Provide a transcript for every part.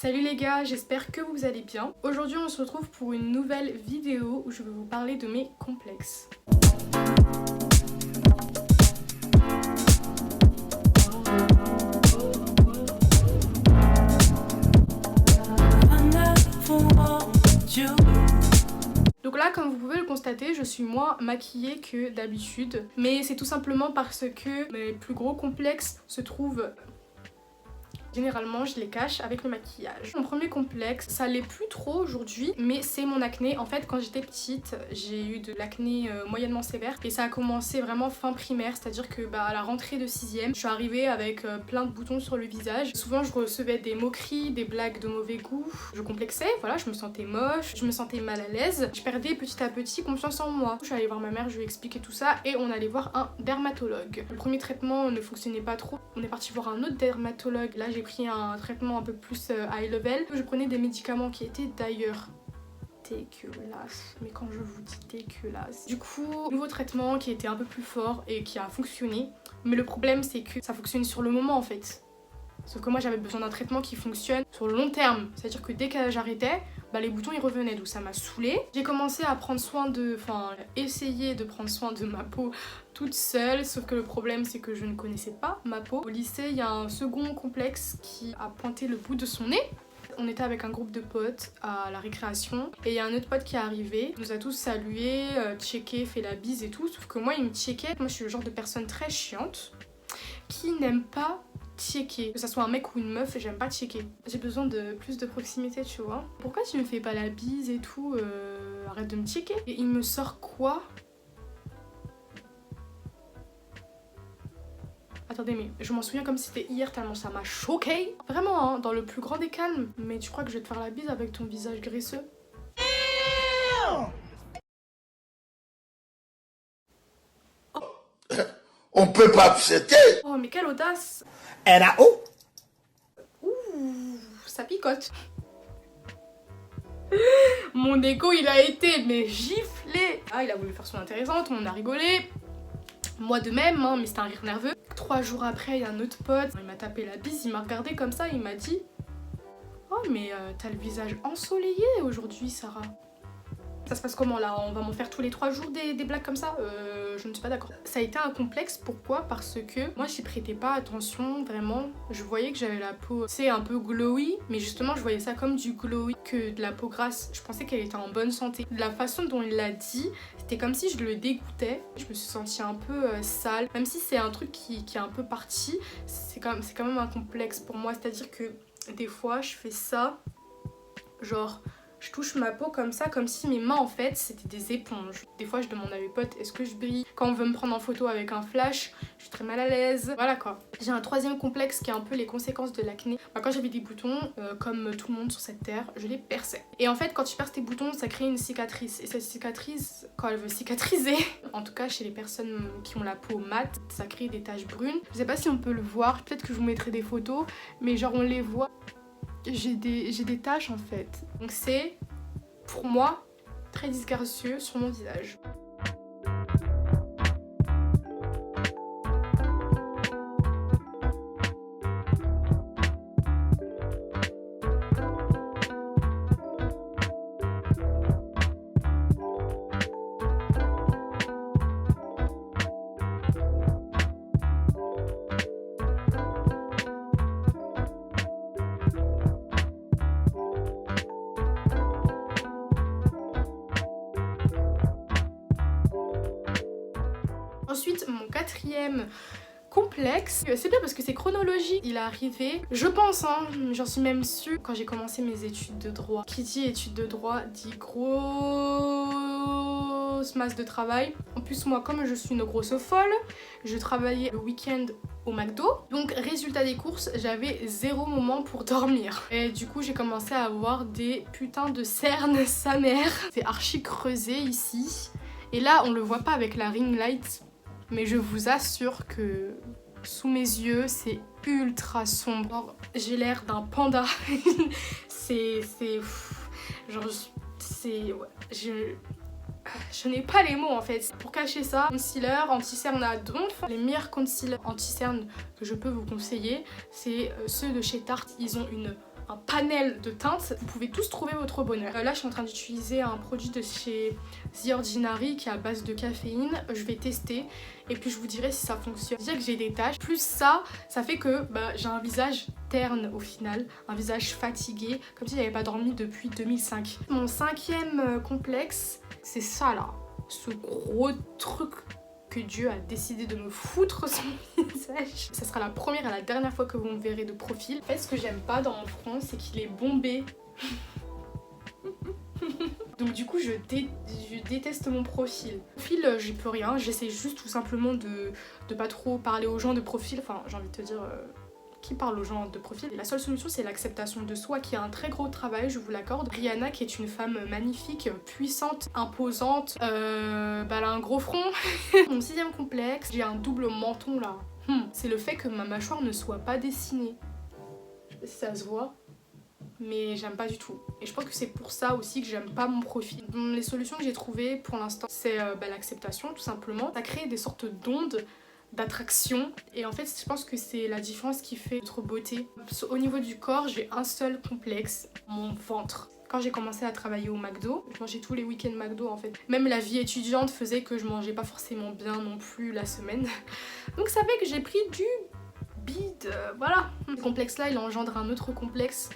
Salut les gars, j'espère que vous allez bien. Aujourd'hui on se retrouve pour une nouvelle vidéo où je vais vous parler de mes complexes. Donc là, comme vous pouvez le constater, je suis moins maquillée que d'habitude. Mais c'est tout simplement parce que mes plus gros complexes se trouvent... Généralement, je les cache avec le maquillage. Mon premier complexe, ça l'est plus trop aujourd'hui, mais c'est mon acné. En fait, quand j'étais petite, j'ai eu de l'acné moyennement sévère et ça a commencé vraiment fin primaire, c'est-à-dire que à la rentrée de 6ème, je suis arrivée avec plein de boutons sur le visage. Souvent, je recevais des moqueries, des blagues de mauvais goût. Je complexais, voilà, je me sentais moche, je me sentais mal à l'aise. Je perdais petit à petit confiance en moi. Je suis allée voir ma mère, je lui ai expliqué tout ça et on allait voir un dermatologue. Le premier traitement ne fonctionnait pas trop. On est parti voir un autre dermatologue. Là, j'ai pris un traitement un peu plus high level. Je prenais des médicaments qui étaient d'ailleurs dégueulasses, mais quand je vous dis dégueulasses. Du coup, nouveau traitement qui était un peu plus fort et qui a fonctionné. Mais le problème, c'est que ça fonctionne sur le moment en fait. Sauf que moi, j'avais besoin d'un traitement qui fonctionne sur le long terme. C'est-à-dire que dès que j'arrêtais, les boutons ils revenaient, donc ça m'a saoulée. J'ai commencé à prendre soin essayer de prendre soin de ma peau toute seule, sauf que le problème c'est que je ne connaissais pas ma peau. Au lycée, il y a un second complexe qui a pointé le bout de son nez. On était avec un groupe de potes à la récréation et il y a un autre pote qui est arrivé, il nous a tous salué, checké, fait la bise et tout, sauf que moi il me checkait. Moi je suis le genre de personne très chiante qui n'aime pas checker. Que ça soit un mec ou une meuf, j'aime pas checker. J'ai besoin de plus de proximité, tu vois. Pourquoi tu me fais pas la bise et tout, arrête de me checker. Et il me sort quoi? Attendez, mais je m'en souviens comme si c'était hier tellement ça m'a choqué. Vraiment, hein, dans le plus grand des calmes. Mais tu crois que je vais te faire la bise avec ton visage graisseux? On peut pas accepter. Oh, mais quelle audace! NAO. Ouh, ça picote. Mon égo, il a été mais giflé. Ah, il a voulu faire son intéressante, on a rigolé. Moi de même, hein, mais c'était un rire nerveux. 3 jours après, il y a un autre pote, il m'a tapé la bise, il m'a regardé comme ça, il m'a dit: oh mais t'as le visage ensoleillé aujourd'hui, Sarah. Ça se passe comment là? On va m'en faire tous les 3 jours des blagues comme ça? Je ne suis pas d'accord. Ça a été un complexe, pourquoi? Parce que moi j'y prêtais pas attention, vraiment. Je voyais que j'avais la peau, c'est un peu glowy, mais justement je voyais ça comme du glowy, que de la peau grasse. Je pensais qu'elle était en bonne santé. De la façon dont il l'a dit, c'était comme si je le dégoûtais. Je me suis sentie un peu sale, même si c'est un truc qui est un peu parti, c'est quand même un complexe pour moi. C'est-à-dire que des fois je fais ça, genre... je touche ma peau comme ça, comme si mes mains en fait c'était des éponges. Des fois je demande à mes potes est-ce que je brille. Quand on veut me prendre en photo avec un flash, je suis très mal à l'aise. Voilà quoi. J'ai un troisième complexe qui est un peu les conséquences de l'acné. Quand j'avais des boutons, comme tout le monde sur cette terre, je les perçais. Et en fait quand tu perces tes boutons, ça crée une cicatrice. Et cette cicatrice, quand elle veut cicatriser, en tout cas chez les personnes qui ont la peau mate, ça crée des taches brunes. Je sais pas si on peut le voir, peut-être que je vous mettrai des photos, mais genre on les voit. J'ai des taches en fait. Donc c'est, pour moi, très disgracieux sur mon visage. Ensuite, mon quatrième complexe, c'est bien parce que c'est chronologique. Il est arrivé, je pense, hein, j'en suis même sûre, quand j'ai commencé mes études de droit. Qui dit études de droit dit grosse masse de travail. En plus, moi, comme je suis une grosse folle, je travaillais le week-end au McDo. Donc, résultat des courses, j'avais 0 moment pour dormir. Et du coup, j'ai commencé à avoir des putains de cernes, sa mère. C'est archi creusé ici. Et là, on le voit pas avec la ring light. Mais je vous assure que sous mes yeux, c'est ultra sombre. J'ai l'air d'un panda. c'est... Genre, c'est... Ouais, je n'ai pas les mots en fait. Pour cacher ça, concealer anti-cerne à donf. Les meilleurs concealers anti-cerne que je peux vous conseiller, c'est ceux de chez Tarte. Ils ont une un panel de teintes, vous pouvez tous trouver votre bonheur. Là je suis en train d'utiliser un produit de chez The Ordinary qui est à base de caféine. Je vais tester et puis je vous dirai si ça fonctionne. Déjà que j'ai des taches, plus ça fait que j'ai un visage terne au final, un visage fatigué, comme si j'avais pas dormi depuis 2005. Mon 5e complexe, c'est ça là, ce gros truc que Dieu a décidé de me foutre sur mon visage. Ça sera la première et la dernière fois que vous me verrez de profil. En fait, ce que j'aime pas dans mon front, c'est qu'il est bombé. Donc du coup, je déteste mon profil. Profil, j'y peux rien. J'essaie juste tout simplement de pas trop parler aux gens de profil. Enfin, j'ai envie de te dire... qui parle aux gens de profil. La seule solution, c'est l'acceptation de soi, qui est un très gros travail, je vous l'accorde. Rihanna, qui est une femme magnifique, puissante, imposante, elle a un gros front. Mon 6e complexe, j'ai un double menton là. C'est le fait que ma mâchoire ne soit pas dessinée. Je sais pas si ça se voit, mais j'aime pas du tout. Et je pense que c'est pour ça aussi que j'aime pas mon profil. Les solutions que j'ai trouvées pour l'instant, c'est l'acceptation, tout simplement. Ça crée des sortes d'ondes d'attraction et en fait je pense que c'est la différence qui fait notre beauté. Au niveau du corps, j'ai un seul complexe, mon ventre. Quand j'ai commencé à travailler au McDo, je mangeais tous les week-ends McDo en fait. Même la vie étudiante faisait que je mangeais pas forcément bien non plus la semaine. Donc ça fait que j'ai pris du bide, voilà. Ce complexe là, il engendre un autre complexe.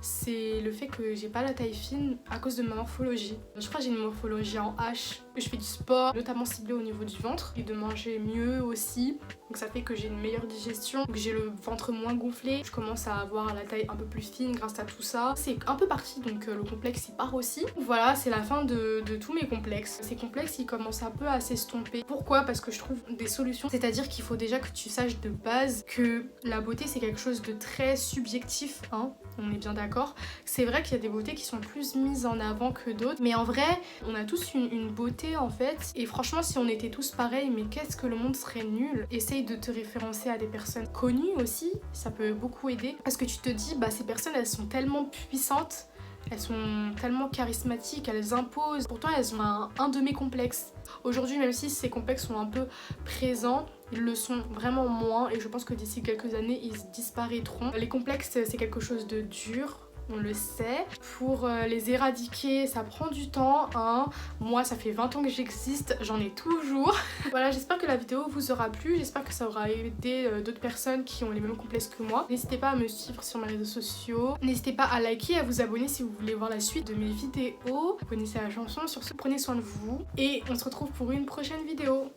C'est le fait que j'ai pas la taille fine à cause de ma morphologie. Je crois que j'ai une morphologie en H. Je fais du sport, notamment ciblé au niveau du ventre, et de manger mieux aussi. Donc ça fait que j'ai une meilleure digestion, que j'ai le ventre moins gonflé. Je commence à avoir la taille un peu plus fine grâce à tout ça. C'est un peu parti, donc le complexe il part aussi. Voilà, c'est la fin de tous mes complexes. Ces complexes ils commencent un peu à s'estomper. Pourquoi? Parce que je trouve des solutions. C'est-à-dire qu'il faut déjà que tu saches de base que la beauté c'est quelque chose de très subjectif, hein. On est bien d'accord. C'est vrai qu'il y a des beautés qui sont plus mises en avant que d'autres, mais en vrai, on a tous une beauté en fait. Et franchement, si on était tous pareils, mais qu'est-ce que le monde serait nul. Essaye de te référencer à des personnes connues aussi, ça peut beaucoup aider. Parce que tu te dis, ces personnes, elles sont tellement puissantes, elles sont tellement charismatiques, elles imposent. Pourtant, elles ont un de mes complexes. Aujourd'hui, même si ces complexes sont un peu présents, ils le sont vraiment moins et je pense que d'ici quelques années, ils disparaîtront. Les complexes, c'est quelque chose de dur. On le sait. Pour les éradiquer, ça prend du temps, hein. Moi, ça fait 20 ans que j'existe, j'en ai toujours. Voilà, j'espère que la vidéo vous aura plu. J'espère que ça aura aidé d'autres personnes qui ont les mêmes complexes que moi. N'hésitez pas à me suivre sur mes réseaux sociaux. N'hésitez pas à liker et à vous abonner si vous voulez voir la suite de mes vidéos. Vous connaissez la chanson. Sur ce, prenez soin de vous. Et on se retrouve pour une prochaine vidéo.